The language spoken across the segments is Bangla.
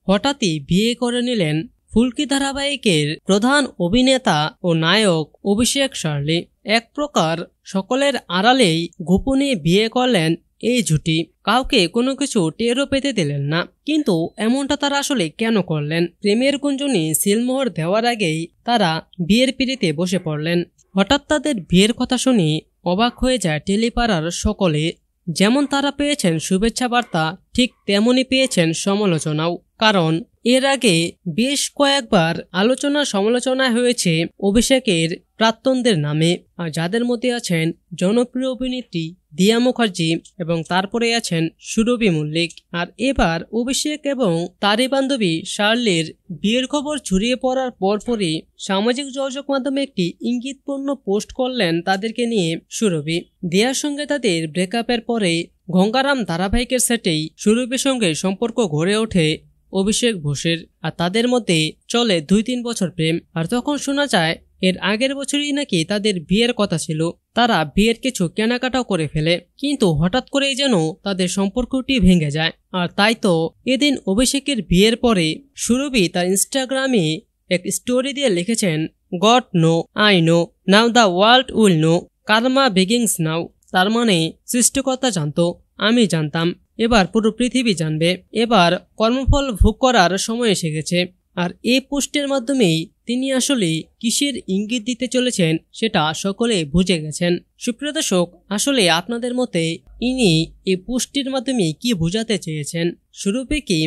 হঠাৎই বিয়ে করে নিলেন ফুলকি ধারাবাহিকের প্রধান অভিনেতা ও নায়ক অভিষেক শার্লি। এক প্রকার সকলের আড়ালেই গোপনে বিয়ে করলেন এই জুটি। কাউকে কোনো কিছু টেরও পেতে দিলেন না। কিন্তু এমনটা তারা আসলে কেন করলেন? প্রেমের গুঞ্জনে সিলমোহর দেওয়ার আগেই তারা বিয়ের পিড়িতে বসে পড়লেন। হঠাৎ তাদের বিয়ের কথা শুনে অবাক হয়ে যায় টেলিপাড়ার সকলে। যেমন তারা পেয়েছেন শুভেচ্ছা বার্তা, ঠিক তেমনি পেয়েছেন সমালোচনাও। কারণ এর আগে বেশ কয়েকবার আলোচনা সমালোচনা হয়েছে অভিষেকের প্রাক্তনদের নামে, আর যাদের মধ্যে আছেন জনপ্রিয় অভিনেত্রী দিয়া মুখার্জি এবং তারপরে আছেন সুরভি মল্লিক। আর এবার অভিষেক এবং তারই বান্ধবী শার্লির বিয়ের খবর ছড়িয়ে পড়ার পরপরই সামাজিক যোগাযোগ মাধ্যমে একটি ইঙ্গিতপূর্ণ পোস্ট করলেন তাদেরকে নিয়ে সুরভি। দিয়ার সঙ্গে তাদের ব্রেকআপের পরে গঙ্গারাম ধারাবাহিকের সেটেই সুরভির সঙ্গে সম্পর্ক গড়ে ওঠে অভিষেক ঘোষের। আর তাদের মধ্যে চলে 2-3 বছর প্রেম। আর তখন শোনা যায় এর আগের বছরই নাকি তাদের বিয়ের কথা ছিল। তারা বিয়ের কিছু কেনাকাটাও করে ফেলে, কিন্তু হঠাৎ করেই যেন তাদের সম্পর্কটি ভেঙে যায়। আর তাই তো এদিন অভিষেকের বিয়ের পরে সুরভি তার ইনস্টাগ্রামে এক স্টোরি দিয়ে লিখেছেন, God know, I know, now the world will know, karma begins now. তার মানে সৃষ্টিকর্তা জানতো, আমি জানতাম, এবার পুরো পৃথিবী জানবে। এবার কর্মফল ভোগ করার সময় এসে গেছে। আর এই পোস্টের মাধ্যমেই তিনি আসলে কিসের ইঙ্গিত দিতে চলেছেন সেটা সকলে বুঝে গেছেন। সুপ্রিয় দর্শক, আসলে আপনাদের মতে ইনি এই পোস্টের মাধ্যমে কি বোঝাতে চেয়েছেন? সুরভি কি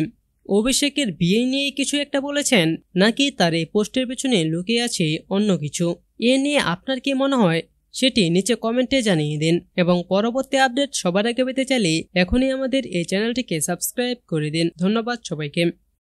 অভিষেকের বিয়ে নিয়ে কিছু একটা বলেছেন, নাকি তার এই পোস্টের পেছনে লুকিয়ে আছে অন্য কিছু? এ নিয়ে আপনার কি মনে হয় সেটি নিচে কমেন্টে জানিয়ে দিন। এবং পরবর্তী আপডেট সবার আগে পেতে চাইলে এখনই আমাদের এই চ্যানেলটিকে সাবস্ক্রাইব করে দিন। ধন্যবাদ সবাইকে।